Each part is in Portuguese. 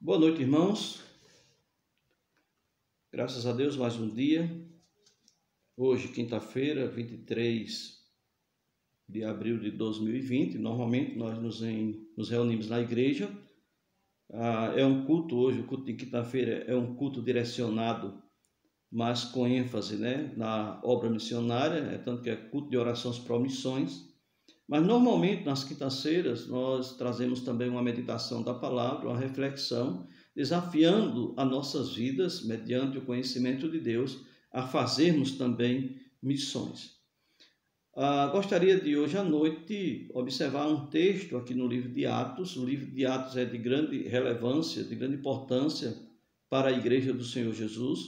Boa noite, irmãos. Graças a Deus, mais um dia. Hoje, quinta-feira, 23 de abril de 2020. Normalmente, nós nos reunimos na igreja. É um culto hoje, o culto de quinta-feira é um culto direcionado, mas com ênfase, na obra missionária, tanto que é culto de orações para missões. Mas normalmente nas quintas-feiras nós trazemos também uma meditação da palavra, uma reflexão, desafiando as nossas vidas, mediante o conhecimento de Deus, a fazermos também missões. Gostaria de hoje à noite observar um texto aqui no livro de Atos. O livro de Atos é de grande relevância, de grande importância para a igreja do Senhor Jesus,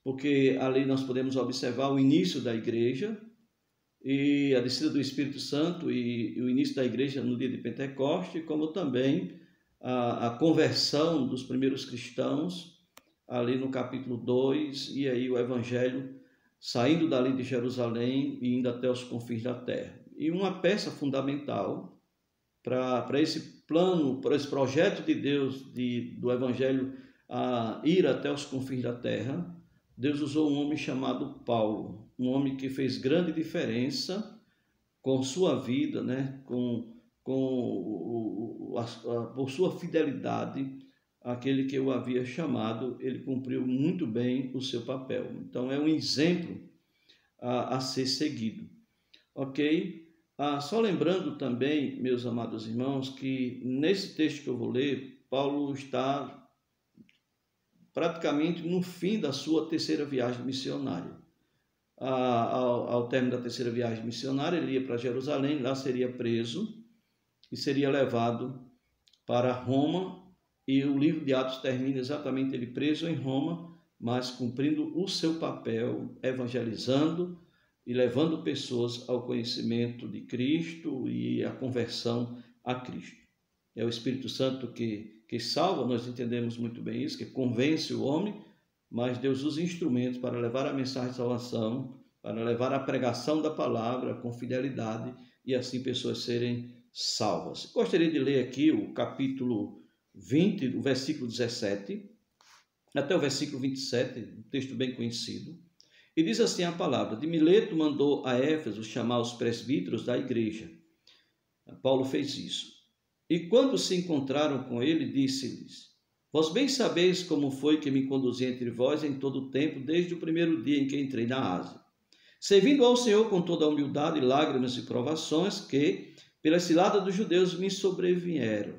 porque ali nós podemos observar o início da igreja, e a descida do Espírito Santo e o início da igreja no dia de Pentecoste, como também a conversão dos primeiros cristãos, ali no capítulo 2, e aí o Evangelho saindo dali de Jerusalém e indo até os confins da terra. E uma peça fundamental para esse plano, para esse projeto de Deus do Evangelho ir até os confins da terra, Deus usou um homem chamado Paulo, um homem que fez grande diferença com sua vida, por sua fidelidade àquele que o havia chamado. Ele cumpriu muito bem o seu papel. Então é um exemplo a ser seguido, ok? Só lembrando também, meus amados irmãos, que nesse texto que eu vou ler, Paulo está praticamente no fim da sua terceira viagem missionária. Ao término da terceira viagem missionária, ele ia para Jerusalém, lá seria preso e seria levado para Roma, e o livro de Atos termina exatamente ele preso em Roma, mas cumprindo o seu papel, evangelizando e levando pessoas ao conhecimento de Cristo e à conversão a Cristo. É o Espírito Santo que salva, nós entendemos muito bem isso, que convence o homem, mas Deus usa instrumentos para levar a mensagem de salvação, para levar a pregação da palavra com fidelidade e assim pessoas serem salvas. Gostaria de ler aqui o capítulo 20, o versículo 17, até o versículo 27, um texto bem conhecido. E diz assim a palavra: de Mileto mandou a Éfeso chamar os presbíteros da igreja. Paulo fez isso. E quando se encontraram com ele, disse-lhes: vós bem sabeis como foi que me conduzi entre vós em todo o tempo, desde o primeiro dia em que entrei na Ásia, servindo ao Senhor com toda a humildade, lágrimas e provações que, pela cilada dos judeus, me sobrevieram,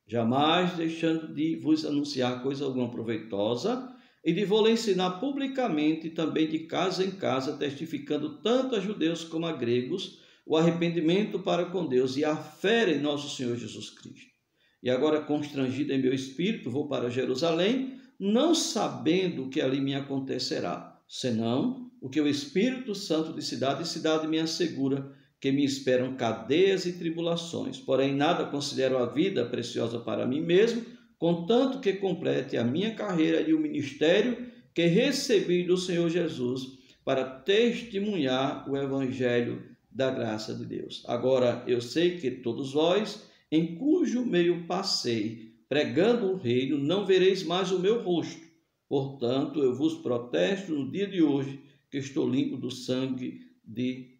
jamais deixando de vos anunciar coisa alguma proveitosa, e de vou-lhe ensinar publicamente, também de casa em casa, testificando tanto a judeus como a gregos, o arrependimento para com Deus e a fé em nosso Senhor Jesus Cristo. E agora, constrangido em meu espírito, vou para Jerusalém, não sabendo o que ali me acontecerá, senão o que o Espírito Santo de cidade em cidade me assegura, que me esperam cadeias e tribulações. Porém, nada considero a vida preciosa para mim mesmo, contanto que complete a minha carreira e o ministério que recebi do Senhor Jesus para testemunhar o Evangelho da graça de Deus. Agora eu sei que todos vós, em cujo meio passei, pregando o reino, não vereis mais o meu rosto. Portanto, eu vos protesto no dia de hoje, que estou limpo do sangue de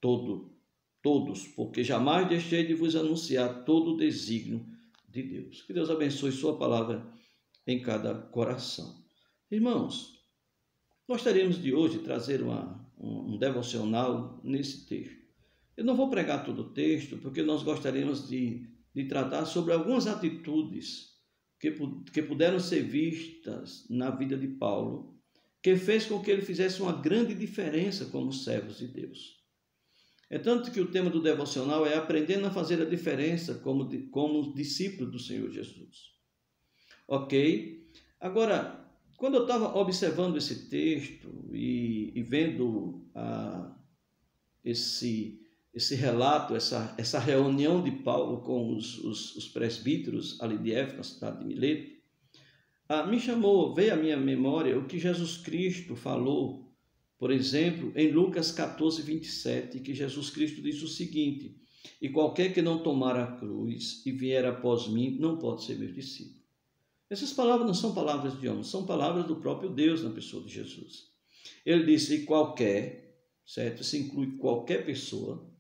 todos, porque jamais deixei de vos anunciar todo o desígnio de Deus. Que Deus abençoe sua palavra em cada coração. Irmãos, gostaríamos de hoje trazer um devocional nesse texto. Eu não vou pregar todo o texto, porque nós gostaríamos de tratar sobre algumas atitudes que puderam ser vistas na vida de Paulo, que fez com que ele fizesse uma grande diferença como servos de Deus. É tanto que o tema do devocional é aprendendo a fazer a diferença como discípulo do Senhor Jesus. Ok? Agora, quando eu estava observando esse texto e vendo esse relato, essa reunião de Paulo com os presbíteros ali de Éfeso, na cidade de Mileto, veio à minha memória o que Jesus Cristo falou, por exemplo, em Lucas 14, 27, que Jesus Cristo diz o seguinte: e qualquer que não tomar a cruz e vier após mim, não pode ser meu discípulo. Essas palavras não são palavras de homem, são palavras do próprio Deus na pessoa de Jesus. Ele disse qualquer, certo? Isso inclui qualquer pessoa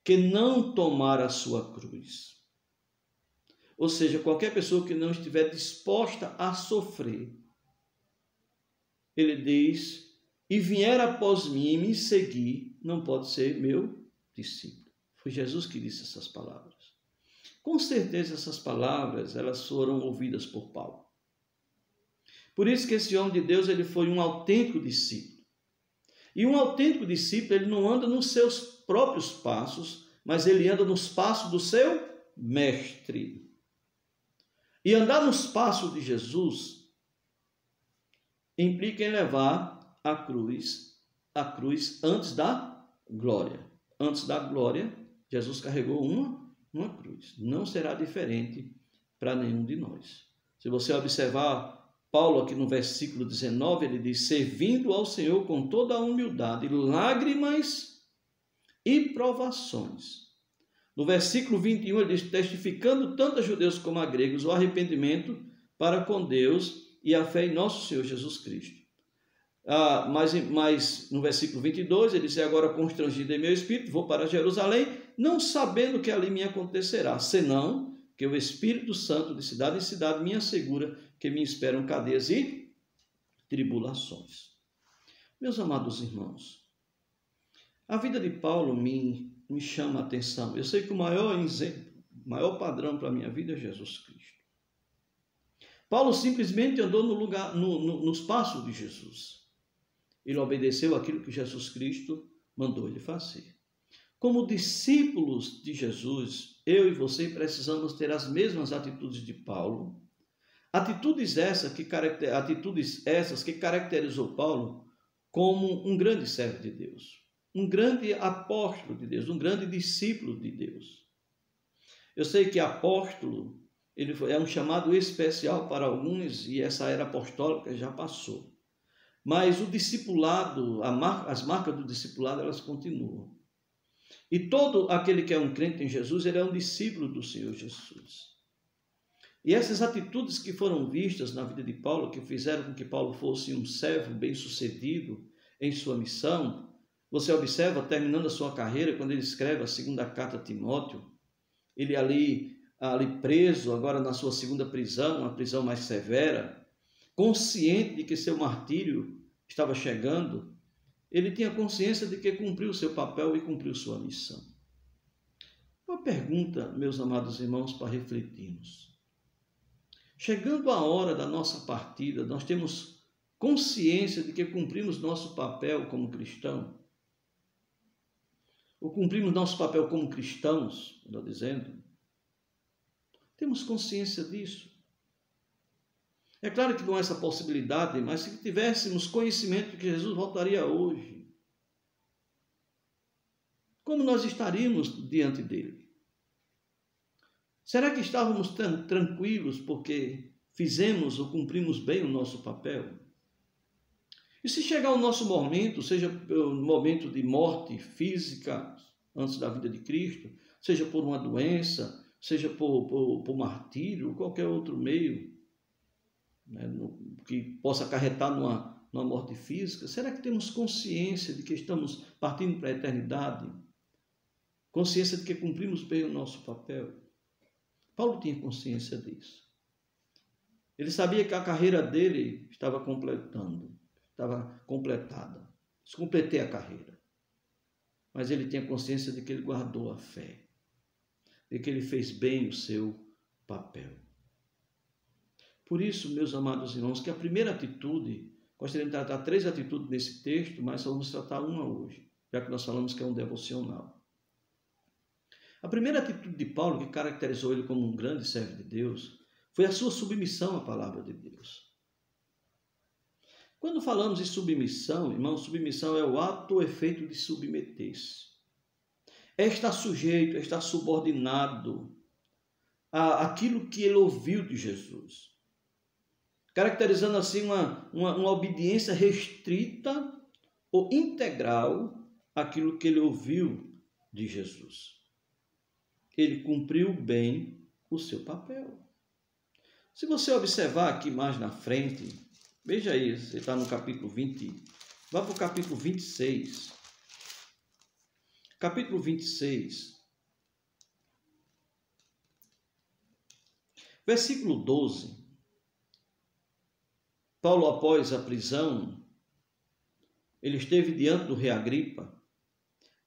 que não tomar a sua cruz. Ou seja, qualquer pessoa que não estiver disposta a sofrer. Ele diz, e vier após mim e me seguir, não pode ser meu discípulo. Foi Jesus que disse essas palavras. Com certeza essas palavras, elas foram ouvidas por Paulo. Por isso que esse homem de Deus, ele foi um autêntico discípulo. E um autêntico discípulo, ele não anda nos seus próprios passos, mas ele anda nos passos do seu mestre. E andar nos passos de Jesus implica em levar a cruz antes da glória. Antes da glória, Jesus carregou uma cruz. Não será diferente para nenhum de nós. Se você observar Paulo aqui no versículo 19, ele diz, servindo ao Senhor com toda a humildade, lágrimas e provações. No versículo 21, ele diz, testificando tanto a judeus como a gregos o arrependimento para com Deus e a fé em nosso Senhor Jesus Cristo. Mas no versículo 22, ele diz, agora constrangido em meu espírito, vou para Jerusalém, não sabendo que ali me acontecerá, senão que o Espírito Santo de cidade em cidade me assegura que me esperam cadeias e tribulações. Meus amados irmãos, a vida de Paulo me chama a atenção. Eu sei que o maior exemplo, o maior padrão para a minha vida é Jesus Cristo. Paulo simplesmente andou nos passos de Jesus. Ele obedeceu aquilo que Jesus Cristo mandou ele fazer. Como discípulos de Jesus, eu e você precisamos ter as mesmas atitudes de Paulo. Atitudes essas que caracterizou Paulo como um grande servo de Deus, um grande apóstolo de Deus, um grande discípulo de Deus. Eu sei que apóstolo é um chamado especial para alguns e essa era apostólica já passou. Mas o discipulado, as marcas do discipulado, elas continuam. E todo aquele que é um crente em Jesus, ele é um discípulo do Senhor Jesus. E essas atitudes que foram vistas na vida de Paulo, que fizeram com que Paulo fosse um servo bem-sucedido em sua missão, você observa, terminando a sua carreira, quando ele escreve a segunda carta a Timóteo, ele ali preso, agora na sua segunda prisão, uma prisão mais severa, consciente de que seu martírio estava chegando, ele tinha consciência de que cumpriu seu papel e cumpriu sua missão. Uma pergunta, meus amados irmãos, para refletirmos. Chegando a hora da nossa partida, nós temos consciência de que cumprimos nosso papel como cristão? Ou cumprimos nosso papel como cristãos, melhor dizendo? Temos consciência disso? É claro que não há essa possibilidade, mas se tivéssemos conhecimento de que Jesus voltaria hoje, como nós estaríamos diante dele? Será que estávamos tranquilos porque fizemos ou cumprimos bem o nosso papel? E se chegar o nosso momento, seja o momento de morte física antes da vida de Cristo, seja por uma doença, seja por martírio, qualquer outro meio, né, que possa acarretar numa morte física, será que temos consciência de que estamos partindo para a eternidade? Consciência de que cumprimos bem o nosso papel? Paulo tinha consciência disso. Ele sabia que a carreira dele estava completada. Completei a carreira. Mas ele tinha consciência de que ele guardou a fé, de que ele fez bem o seu papel. Por isso, meus amados irmãos, que a primeira atitude, gostaria de tratar 3 atitudes nesse texto, mas só vamos tratar uma hoje, já que nós falamos que é um devocional. A primeira atitude de Paulo, que caracterizou ele como um grande servo de Deus, foi a sua submissão à palavra de Deus. Quando falamos em submissão, irmão, submissão é o ato ou efeito de submeter-se. É estar sujeito, é estar subordinado àquilo que ele ouviu de Jesus. Caracterizando assim uma obediência restrita ou integral àquilo que ele ouviu de Jesus. Ele cumpriu bem o seu papel. Se você observar aqui mais na frente, veja aí, você está no capítulo 20, vá para o capítulo 26. Capítulo 26, versículo 12. Paulo, após a prisão, ele esteve diante do rei Agripa,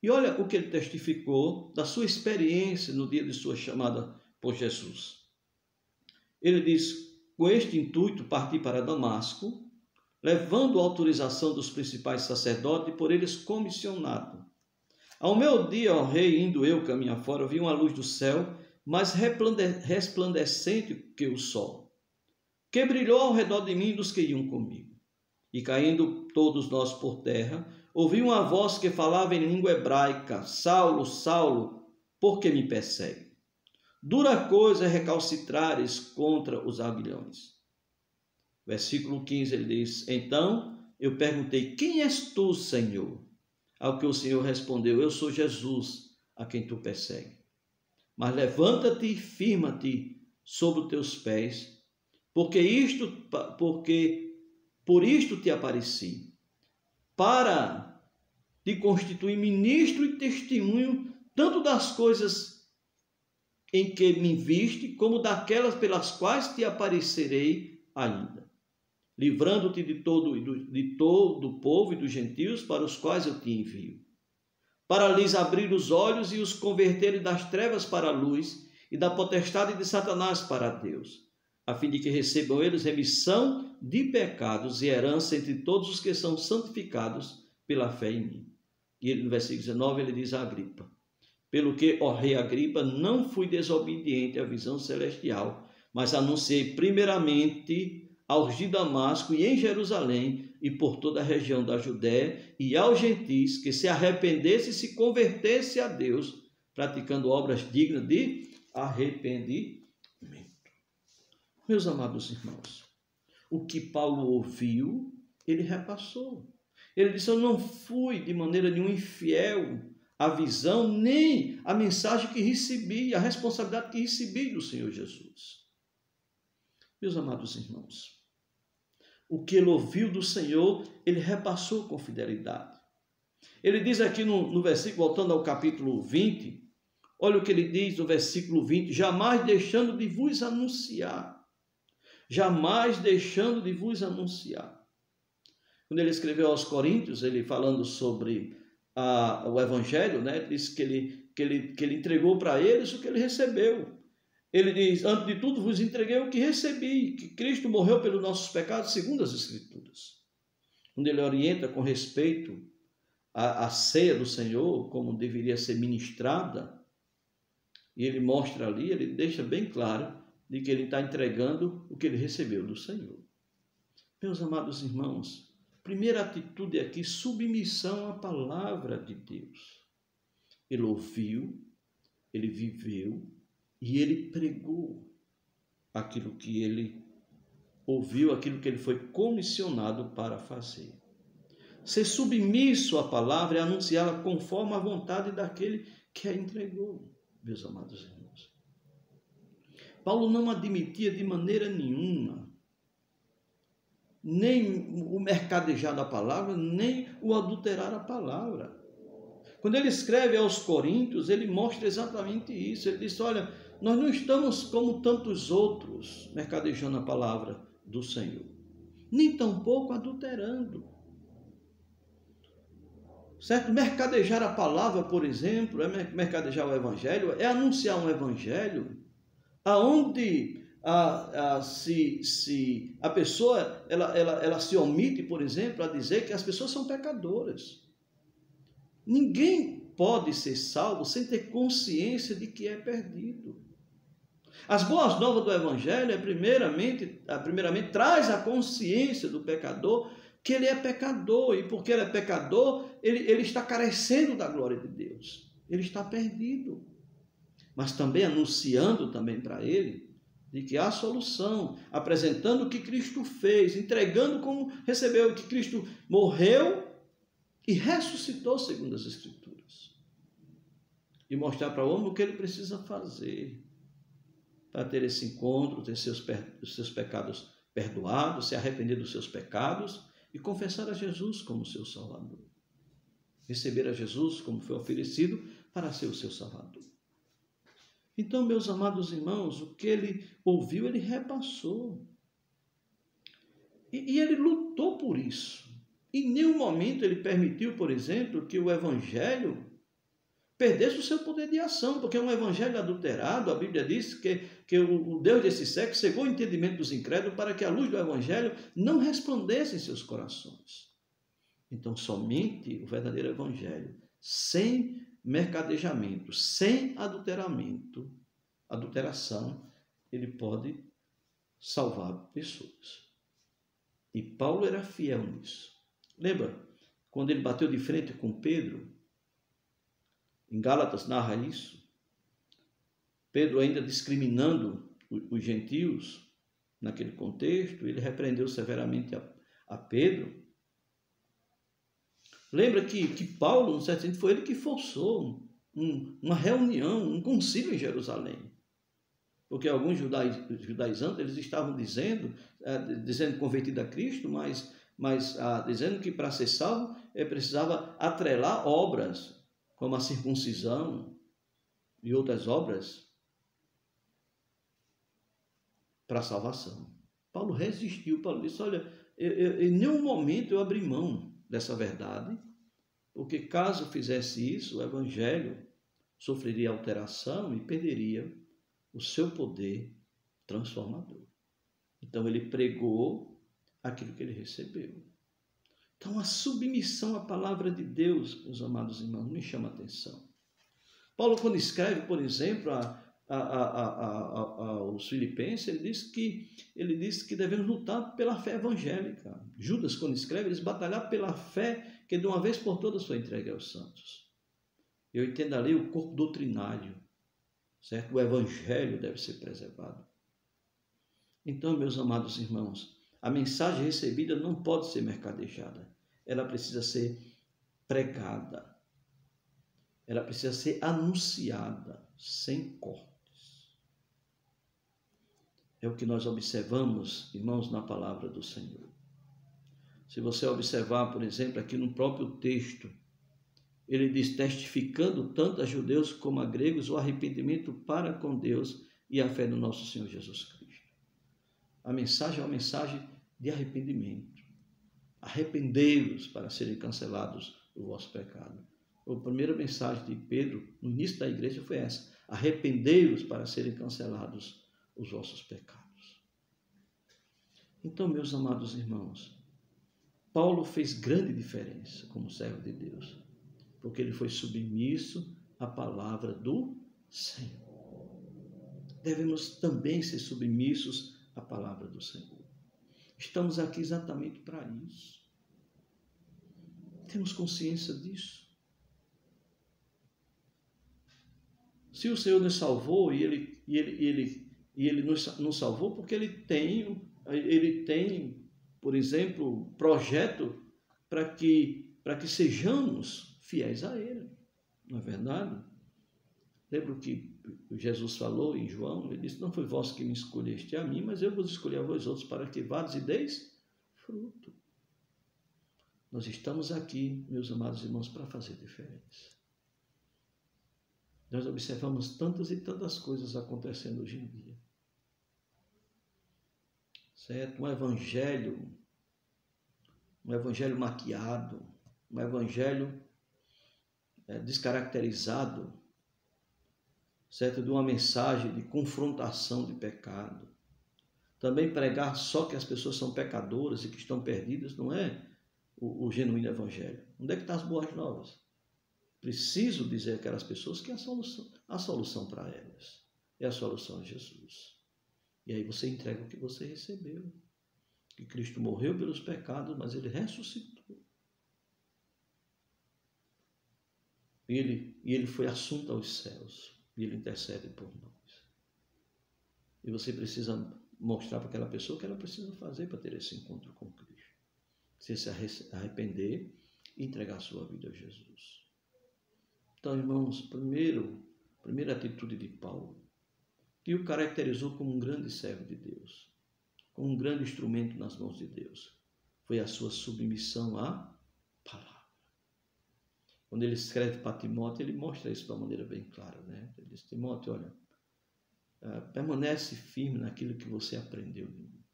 e olha o que ele testificou da sua experiência no dia de sua chamada por Jesus. Ele diz: com este intuito parti para Damasco, levando a autorização dos principais sacerdotes e por eles comissionado. Ao meu dia, ó rei, indo eu caminho fora, vi uma luz do céu, mais resplandecente que o sol, que brilhou ao redor de mim e dos que iam comigo. E caindo todos nós por terra, ouvi uma voz que falava em língua hebraica: Saulo, Saulo, por que me persegue? Dura coisa é recalcitrares contra os aguilhões. Versículo 15, ele diz: então eu perguntei: quem és tu, Senhor? Ao que o Senhor respondeu: eu sou Jesus, a quem tu persegue. Mas levanta-te e firma-te sobre os teus pés, porque por isto te apareci, para te constituir ministro e testemunho tanto das coisas em que me viste, como daquelas pelas quais te aparecerei ainda, livrando-te de todo o povo e dos gentios para os quais eu te envio, para lhes abrir os olhos e os converterem das trevas para a luz e da potestade de Satanás para Deus, a fim de que recebam eles remissão de pecados e herança entre todos os que são santificados pela fé em mim. E ele, no versículo 19, ele diz a Agripa: pelo que, ó rei Agripa, não fui desobediente à visão celestial, mas anunciei primeiramente aos de Damasco e em Jerusalém e por toda a região da Judéia e aos gentis que se arrependessem e se convertessem a Deus, praticando obras dignas de arrependimento. Meus amados irmãos, o que Paulo ouviu, ele repassou. Ele disse: eu não fui de maneira nenhuma infiel à visão, nem à mensagem que recebi, a responsabilidade que recebi do Senhor Jesus. Meus amados irmãos, o que ele ouviu do Senhor, ele repassou com fidelidade. Ele diz aqui no versículo, voltando ao capítulo 20, olha o que ele diz no versículo 20: jamais deixando de vos anunciar. Jamais deixando de vos anunciar. Quando ele escreveu aos Coríntios, ele falando sobre o Evangelho, né, diz que ele entregou para eles o que ele recebeu. Ele diz: antes de tudo vos entreguei o que recebi, que Cristo morreu pelos nossos pecados segundo as Escrituras. Quando ele orienta com respeito à ceia do Senhor, como deveria ser ministrada, e ele mostra ali, ele deixa bem claro de que ele está entregando o que ele recebeu do Senhor. Meus amados irmãos, primeira atitude aqui: submissão à palavra de Deus. Ele ouviu, ele viveu e ele pregou aquilo que ele ouviu, aquilo que ele foi comissionado para fazer. Ser submisso à palavra é anunciá-la conforme a vontade daquele que a entregou, meus amados irmãos. Paulo não admitia de maneira nenhuma nem o mercadejar da palavra, nem o adulterar a palavra. Quando ele escreve aos Coríntios, ele mostra exatamente isso. Ele diz: olha, nós não estamos como tantos outros mercadejando a palavra do Senhor, nem tampouco adulterando. Certo? Mercadejar a palavra, por exemplo, é mercadejar o Evangelho, é anunciar um Evangelho aonde se a pessoa ela se omite, por exemplo, a dizer que as pessoas são pecadoras. Ninguém pode ser salvo sem ter consciência de que é perdido. As boas novas do Evangelho primeiramente traz a consciência do pecador que ele é pecador, e porque ele é pecador, ele está carecendo da glória de Deus, ele está perdido. Mas também anunciando também para ele de que há solução, apresentando o que Cristo fez, entregando como recebeu, que Cristo morreu e ressuscitou segundo as Escrituras. E mostrar para o homem o que ele precisa fazer. para ter esse encontro, ter os seus pecados perdoados, se arrepender dos seus pecados e confessar a Jesus como seu Salvador. Receber a Jesus como foi oferecido para ser o seu Salvador. Então, meus amados irmãos, o que ele ouviu, ele repassou. E ele lutou por isso. Em nenhum momento ele permitiu, por exemplo, que o Evangelho perdesse o seu poder de ação, porque um evangelho adulterado, a Bíblia diz que o Deus desse século cegou o entendimento dos incrédulos para que a luz do evangelho não resplandecesse em seus corações. Então, somente o verdadeiro evangelho, sem mercadejamento, sem adulteração, ele pode salvar pessoas. E Paulo era fiel nisso. Lembra, quando ele bateu de frente com Pedro, em Gálatas narra isso, Pedro ainda discriminando os gentios, naquele contexto, ele repreendeu severamente a Pedro. Lembra que Paulo, no certo sentido, foi ele que forçou uma reunião, um concílio em Jerusalém. Porque alguns judaizantes, eles estavam dizendo convertido a Cristo, mas dizendo que para ser salvo, precisava atrelar obras, como a circuncisão e outras obras, para a salvação. Paulo resistiu. Paulo disse, olha, em nenhum momento eu abri mão dessa verdade, porque caso fizesse isso, o evangelho sofreria alteração e perderia o seu poder transformador. Então ele pregou aquilo que ele recebeu. Então, a submissão à palavra de Deus, meus amados irmãos, me chama a atenção. Paulo, quando escreve, por exemplo, aos Filipenses, ele diz que devemos lutar pela fé evangélica. Judas, quando escreve, eles batalhar pela fé que de uma vez por todas foi entregue aos santos. Eu entendo ali o corpo doutrinário, certo? O evangelho deve ser preservado. Então, meus amados irmãos, a mensagem recebida não pode ser mercadejada. Ela precisa ser pregada. Ela precisa ser anunciada, sem cortes. É o que nós observamos, irmãos, na palavra do Senhor. Se você observar, por exemplo, aqui no próprio texto, ele diz, testificando tanto a judeus como a gregos o arrependimento para com Deus e a fé no nosso Senhor Jesus Cristo. A mensagem é uma mensagem de arrependimento. Arrependei-vos para serem cancelados o vosso pecado. A primeira mensagem de Pedro, no início da igreja, foi essa. Arrependei-vos para serem cancelados os vossos pecados. Então, meus amados irmãos, Paulo fez grande diferença como servo de Deus, porque ele foi submisso à palavra do Senhor. Devemos também ser submissos à palavra do Senhor. Estamos aqui exatamente para isso. Temos consciência disso. Se o Senhor nos salvou e ele nos salvou porque ele tem, por exemplo, projeto para que sejamos fiéis a Ele. Não é verdade? Lembra o que Jesus falou em João? Ele disse, não foi vós que me escolheste a mim, mas eu vos escolhi a vós outros para que vades e deis fruto. Nós estamos aqui, meus amados irmãos, para fazer diferença. Nós observamos tantas e tantas coisas acontecendo hoje em dia. Certo? Um evangelho maquiado, um evangelho descaracterizado, certo? De uma mensagem de confrontação de pecado. Também pregar só que as pessoas são pecadoras e que estão perdidas não é o genuíno evangelho. Onde é que estão as boas novas? Preciso dizer àquelas pessoas que a solução para elas é a solução de Jesus. E aí você entrega o que você recebeu. Que Cristo morreu pelos pecados, mas Ele ressuscitou. E ele foi assunto aos céus. E Ele intercede por nós. E você precisa mostrar para aquela pessoa o que ela precisa fazer para ter esse encontro com Cristo. Precisa se arrepender e entregar a sua vida a Jesus. Então, irmãos, primeira atitude de Paulo que o caracterizou como um grande servo de Deus, como um grande instrumento nas mãos de Deus, foi a sua submissão à palavra. Quando ele escreve para Timóteo, ele mostra isso de uma maneira bem clara, né? Ele diz: Timóteo, olha, permanece firme naquilo que você aprendeu de mim.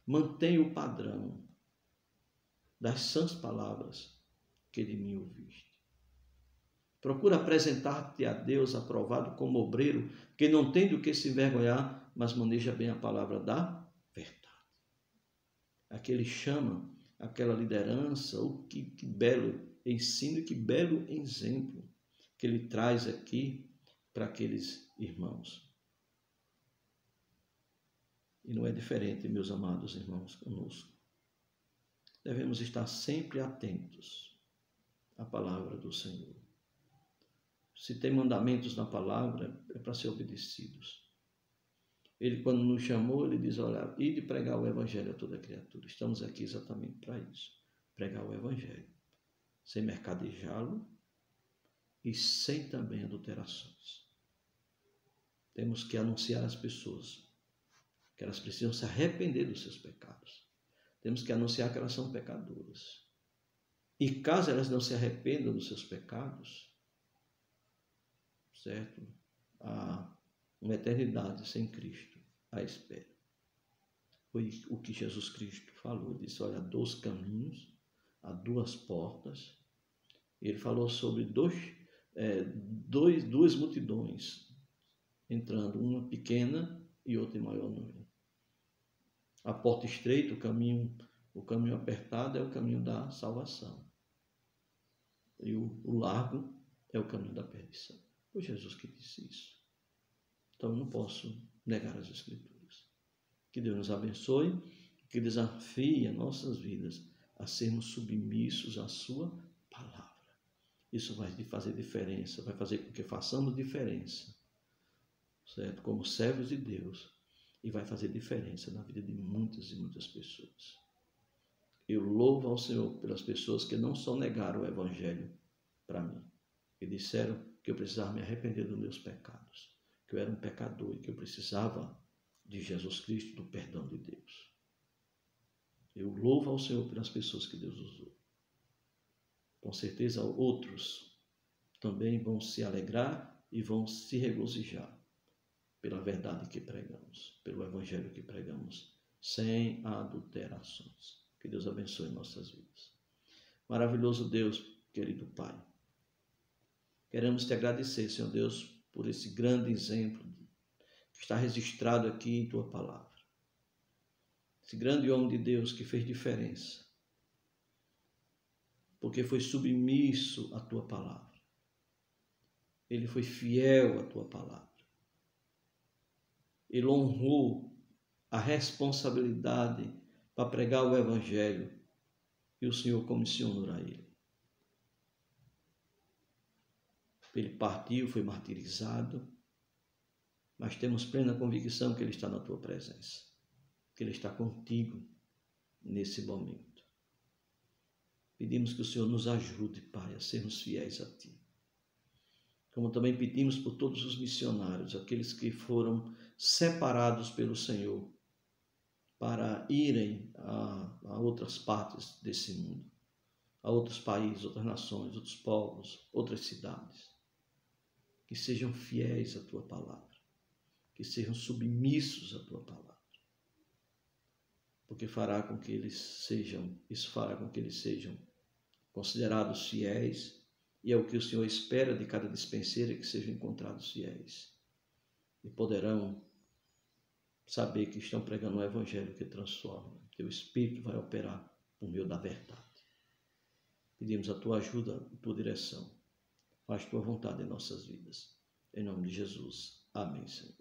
Mantenha o padrão das sãs palavras que de mim ouviste. Procura apresentar-te a Deus aprovado como obreiro, que não tem do que se envergonhar, mas maneja bem a palavra da verdade. Aqui ele chama aquela liderança, que belo ensino e que belo exemplo que ele traz aqui para aqueles irmãos. E não é diferente, meus amados irmãos, conosco. Devemos estar sempre atentos à palavra do Senhor. Se tem mandamentos na palavra, é para ser obedecidos. Ele, quando nos chamou, ele diz: olha, ide pregar o evangelho a toda criatura. Estamos aqui exatamente para isso, pregar o evangelho, sem mercadejá-lo e sem também adulterações. Temos que anunciar às pessoas que elas precisam se arrepender dos seus pecados. Temos que anunciar que elas são pecadoras. E caso elas não se arrependam dos seus pecados, certo? Há uma eternidade sem Cristo à espera. Foi o que Jesus Cristo falou. Disse: olha, há 2 caminhos, há 2 portas. Ele falou sobre duas multidões entrando, uma pequena e outra em maior número. A porta estreita, o caminho apertado é o caminho da salvação. E o largo é o caminho da perdição. Foi Jesus que disse isso. Então eu não posso negar as Escrituras. Que Deus nos abençoe, que desafie as nossas vidas a sermos submissos à sua palavra. Isso vai fazer diferença, vai fazer com que façamos diferença, certo? Como servos de Deus, e vai fazer diferença na vida de muitas e muitas pessoas. Eu louvo ao Senhor pelas pessoas que não só negaram o Evangelho para mim, que disseram que eu precisava me arrepender dos meus pecados, que eu era um pecador e que eu precisava de Jesus Cristo, do perdão de Deus. Eu louvo ao Senhor pelas pessoas que Deus usou. Com certeza outros também vão se alegrar e vão se regozijar pela verdade que pregamos, pelo Evangelho que pregamos, sem adulterações. Que Deus abençoe nossas vidas. Maravilhoso Deus, querido Pai, queremos te agradecer, Senhor Deus, por esse grande exemplo que está registrado aqui em Tua Palavra. Esse grande homem de Deus que fez diferença, porque foi submisso à Tua Palavra. Ele foi fiel à Tua Palavra. Ele honrou a responsabilidade para pregar o Evangelho que o Senhor comissionou a ele. Ele partiu, foi martirizado, mas temos plena convicção que Ele está na Tua presença, que Ele está contigo nesse momento. Pedimos que o Senhor nos ajude, Pai, a sermos fiéis a Ti. Como também pedimos por todos os missionários, aqueles que foram separados pelo Senhor para irem a outras partes desse mundo, a outros países, outras nações, outros povos, outras cidades. Que sejam fiéis à Tua Palavra, que sejam submissos à Tua Palavra, porque isso fará com que eles sejam considerados fiéis, e é o que o Senhor espera de cada dispenseiro, que sejam encontrados fiéis, e poderão saber que estão pregando um Evangelho que transforma. Teu Espírito vai operar por meio da verdade. Pedimos a Tua ajuda, a Tua direção. Faz Tua vontade em nossas vidas. Em nome de Jesus. Amém, Senhor.